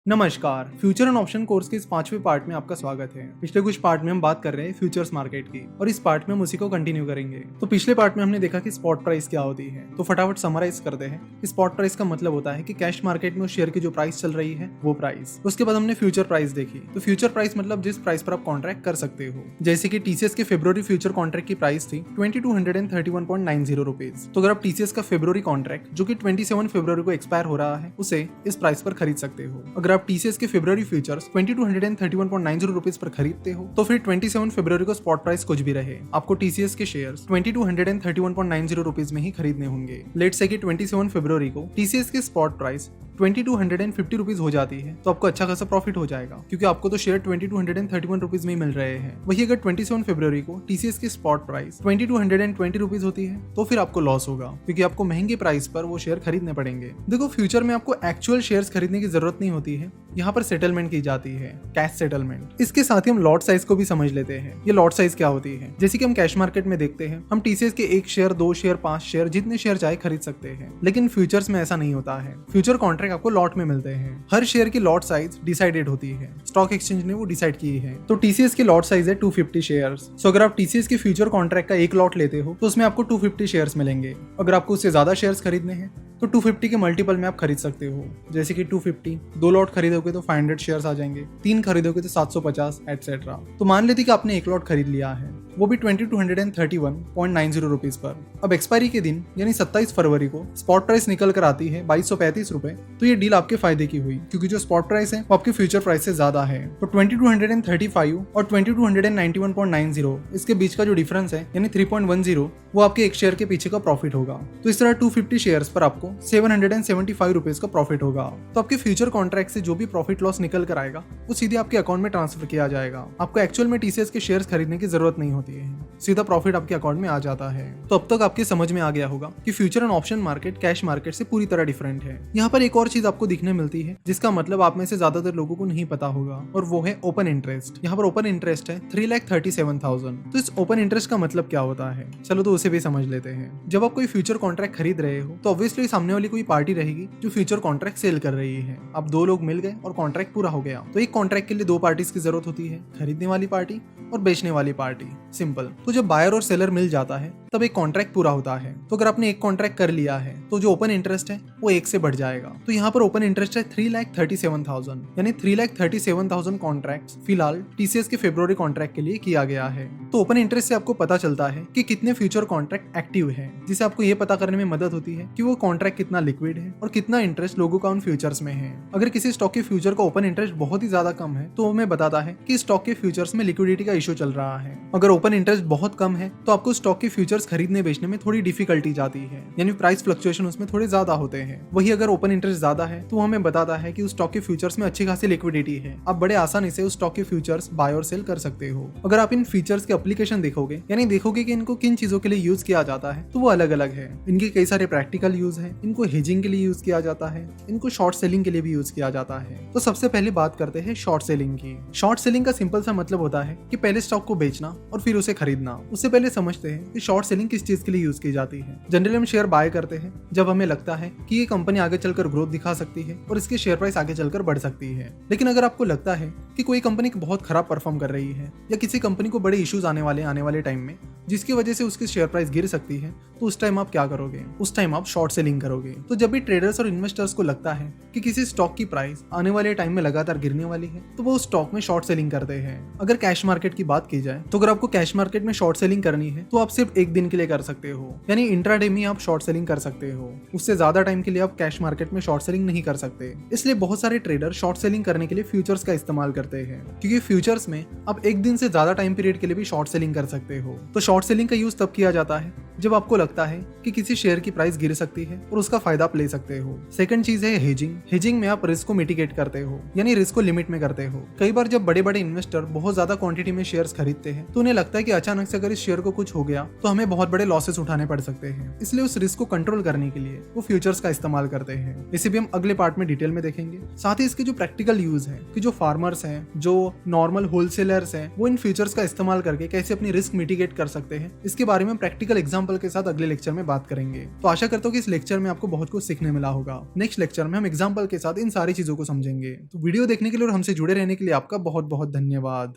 नमस्कार, future and option course के इस 5वें पार्ट में आपका स्वागत है। पिछले कुछ पार्ट में हम बात कर रहे हैं फ्यूचर्स मार्केट की और इस पार्ट में हम उसी को कंटिन्यू करेंगे। तो पिछले पार्ट में हमने देखा कि स्पॉट प्राइस क्या होती है, तो फटाफट समराइज करते हैं। स्पॉट प्राइस का मतलब होता है कि कैश मार्केट में उस शेयर की जो प्राइस चल रही है वो प्राइस। उसके बाद हमने फ्यूचर प्राइस देखी, तो फ्यूचर प्राइस मतलब जिस प्राइस पर आप कॉन्ट्रैक्ट कर सकते हो। जैसे कि टीसीएस के फेब्रुवरी फ्यूचर कॉन्ट्रैक्ट की प्राइस थी 2231.90 रुपीज। तो अगर आप टीसीएस का फेब्रुवरी कॉन्ट्रैक्ट जो कि 27 फरवरी को एक्सपायर हो रहा है उसे इस प्राइस पर खरीद सकते हो। अगर आप टीसीएस के फेब्रुवरी फ्यूचर्स 2231.90 रुपीज पर खरीदते हो तो फिर 27 फरवरी को स्पॉट प्राइस कुछ भी रहे, आपको टीसीएस के शेयर्स 2231.90 रुपीज में ही खरीदने होंगे। लेट्स से कि 27 फरवरी को टीसीएस के स्पॉट प्राइस 2250 रुपीज हो जाती है तो आपको अच्छा खासा प्रॉफिट हो जाएगा, क्योंकि आपको तो शेयर 2231 रुपीज में ही मिल रहे हैं। वही अगर 27 फरवरी को टीसीएस की स्पॉट प्राइस 2220 रुपीज होती है तो फिर आपको लॉस होगा, क्योंकि आपको महंगे प्राइस पर वो शेयर खरीदने पड़ेंगे। देखो, फ्यूचर में आपको एक्चुअल शेयर्स खरीदने की जरूरत नहीं होती है, यहाँ पर सेटलमेंट की जाती है, कैश सेटलमेंट। इसके साथ ही हम लॉट साइज को भी समझ लेते हैं। ये लॉट साइज क्या होती है? जैसे कि हम कैश मार्केट में देखते हैं, हम टीसीएस के 1 शेयर, 2 शेयर, 5 शेयर, जितने शेयर चाहे खरीद सकते हैं, लेकिन फ्यूचर्स में ऐसा नहीं होता है। फ्यूचर कॉन्ट्रैक्ट आपको लॉट में मिलते हैं। हर शेयर की लॉट साइज डिसाइडेड होती है, स्टॉक एक्सचेंज ने वो डिसाइड की है। तो टीसीएस की लॉट साइज है 250 शेयर्स। सो अगर आप टीसीएस के फ्यूचर कॉन्ट्रैक्ट का एक लॉट लेते हो तो उसमें आपको 250 शेयर्स मिलेंगे। अगर आपको उससे ज्यादा शेयर्स खरीदने हैं तो 250 के मल्टीपल में आप खरीद सकते हो। जैसे कि 250, 2 लॉट खरीदोगे तो 500 शेयर्स आ जाएंगे, 3 खरीदोगे तो 750 एटसेट्रा। तो मान लेते कि आपने एक लॉट खरीद लिया है, वो भी 2231.90 रुपीज पर। अब एक्सपायरी के दिन यानी 27 फरवरी को स्पॉट प्राइस निकल कर आती है 2235 रुपए। तो ये डील आपके फायदे की हुई, क्योंकि जो स्पॉट प्राइस है वो आपके फ्यूचर प्राइस से ज्यादा है। तो 2235 और 2291.90 इसके बीच का जो डिफरेंस है यानी 3.10 वो आपके एक शेयर के पीछे का प्रॉफिट होगा। तो इस तरह 250 शेयर्स पर आपको 775 रुपीज का प्रॉफिट होगा। तो आपके फ्यूचर कॉन्ट्रैक्ट से जो भी प्रॉफिट लॉस निकल कर आएगा वो सीधे आपके अकाउंट में ट्रांसफर किया जाएगा। आपको एक्चुअल में टीसीएस के शेयर्स खरीदने की जरूरत नहीं होती है, सीधा प्रॉफिट आपके अकाउंट में आ जाता है। तो अब तक आपके समझ में आ गया होगा कि future and option market cash market से पूरी तरह डिफरेंट है। यहाँ पर एक और चीज आपको दिखने मिलती है जिसका मतलब आप में से ज्यादातर लोगों को नहीं पता होगा, और वो है ओपन इंटरेस्ट। यहाँ पर ओपन इंटरेस्ट है 3,37,000। तो इस ओपन इंटरेस्ट का मतलब क्या होता है, चलो तो उसे भी समझ लेते हैं। जब आप कोई फ्यूचर कॉन्ट्रैक्ट खरीद रहे हो तो ऑब्वियसली सामने वाली कोई पार्टी रहेगी जो फ्यूचर कॉन्ट्रैक्ट सेल कर रही है। अब 2 लोग मिल गए और कॉन्ट्रैक्ट पूरा हो गया, तो एक कॉन्ट्रैक्ट के लिए 2 पार्टीज की जरूरत होती है, खरीदने वाली पार्टी और बेचने वाली पार्टी। सिंपल। तो जब बायर और सेलर मिल जाता है तब एक कॉन्ट्रैक्ट पूरा होता है। तो अगर आपने एक कॉन्ट्रैक्ट कर लिया है तो जो ओपन इंटरेस्ट है वो 1 से बढ़ जाएगा। तो यहाँ पर ओपन इंटरेस्ट है 3,37,000, यानी 3,37,000 कॉन्ट्रैक्ट फिलहाल टीसीएस के फेब्रुवरी कॉन्ट्रैक्ट के लिए किया गया है। तो ओपन इंटरेस्ट से आपको पता चलता है कि कितने फ्यूचर कॉन्ट्रैक्ट एक्टिव है, जिसे आपको ये पता करने में मदद होती है कि वो कॉन्ट्रैक्ट कितना लिक्विड है और कितना इंटरेस्ट लोगों का उन फ्यूचर्स में है। अगर किसी स्टॉक के फ्यूचर का ओपन इंटरेस्ट बहुत ही ज्यादा कम है तो हमें बताता है कि स्टॉक के फ्यूचर्स में लिक्विडिटी का इशू चल रहा है। अगर ओपन इंटरेस्ट बहुत कम है तो आपको स्टॉक के फ्यूचर्स खरीदने बेचने में थोड़ी डिफिकल्टी जाती है, यानी प्राइस फ्लक्चुएशन उसमें थोड़े ज्यादा होते हैं। वही अगर ओपन इंटरेस्ट ज्यादा है तो हमें बताता है कि उस स्टॉक के फ्यूचर्स में अच्छी खासी लिक्विडिटी है, आप बड़े आसानी से उस स्टॉक के फ्यूचर्स बाय और सेल कर सकते हो। अगर आप इन फीचर्स के एप्लीकेशन देखोगे, यानी देखोगे कि इनको किन चीजों के लिए यूज किया जाता है, तो वो अलग अलग है। इनके कई सारे प्रैक्टिकल यूज है, इनको हेजिंग के लिए यूज किया जाता है, इनको शॉर्ट सेलिंग के लिए भी यूज किया जाता है। तो सबसे पहले बात करते हैं शॉर्ट सेलिंग की। शॉर्ट सेलिंग का सिंपल सा मतलब होता है कि पहले स्टॉक को बेचना और फिर उसे खरीदना। उससे पहले समझते हैं कि शॉर्ट सेलिंग किस चीज के लिए यूज की जाती है। जनरली हम शेयर बाय करते हैं जब हमें लगता है कि ये कंपनी आगे चलकर ग्रोथ दिखा सकती है और इसकी शेयर प्राइस आगे चलकर बढ़ सकती है। लेकिन अगर आपको लगता है कि कोई कंपनी बहुत खराब परफॉर्म कर रही है या किसी कंपनी को बड़े इश्यूज आने वाले टाइम में जिसकी वजह से उसकी शेयर प्राइस गिर सकती है, तो उस टाइम आप क्या करोगे? उस टाइम आप शॉर्ट सेलिंग करोगे। तो जब भी ट्रेडर्स और इन्वेस्टर्स को लगता है कि किसी स्टॉक की प्राइस आने वाले टाइम में लगातार गिरने वाली है तो वो उस स्टॉक में शॉर्ट सेलिंग करते हैं। अगर कैश मार्केट की बात की जाए तो अगर आपको कैश मार्केट में शॉर्ट सेलिंग करनी है तो आप सिर्फ एक दिन के लिए कर सकते हो, यानी इंट्राडे में आप शॉर्ट सेलिंग कर सकते हो। उससे ज्यादा टाइम के लिए आप कैश मार्केट में शॉर्ट सेलिंग नहीं कर सकते। इसलिए बहुत सारे ट्रेडर शॉर्ट सेलिंग करने के लिए फ्यूचर्स का इस्तेमाल करते हैं, क्योंकि फ्यूचर्स में आप एक दिन से ज्यादा टाइम पीरियड के लिए भी शॉर्ट सेलिंग कर सकते हो। तो शॉर्ट सेलिंग का यूज तब किया जाता है जब आपको लगता है कि किसी शेयर की प्राइस गिर सकती है और उसका फायदा आप ले सकते हो। सेकंड चीज है हेजिंग। हेजिंग में आप रिस्क को मिटिगेट करते हो, यानी रिस्क को लिमिट में करते हो। कई बार जब बड़े बड़े इन्वेस्टर बहुत ज्यादा क्वांटिटी में शेयर्स खरीदते हैं तो उन्हें लगता है कि अचानक से अगर इस शेयर को कुछ हो गया तो हमें बहुत बड़े लॉसेस उठाने पड़ सकते हैं। इसलिए उस रिस्क को कंट्रोल करने के लिए वो फ्यूचर्स का इस्तेमाल करते हैं। इसे भी हम अगले पार्ट में डिटेल में देखेंगे। साथ ही इसके जो प्रैक्टिकल यूज है कि जो फार्मर्स हैं, जो नॉर्मल होलसेलर्स हैं, वो इन फ्यूचर्स का इस्तेमाल करके कैसे अपनी रिस्क मिटिगेट कर सकते हैं, इसके बारे में प्रैक्टिकल एग्जांपल के साथ अगले लेक्चर में बात करेंगे। तो आशा करता हूँ कि इस लेक्चर में आपको बहुत कुछ सीखने मिला होगा। नेक्स्ट लेक्चर में हम एग्जांपल के साथ इन सारी चीजों को समझेंगे। तो वीडियो देखने के लिए और हमसे जुड़े रहने के लिए आपका बहुत बहुत धन्यवाद।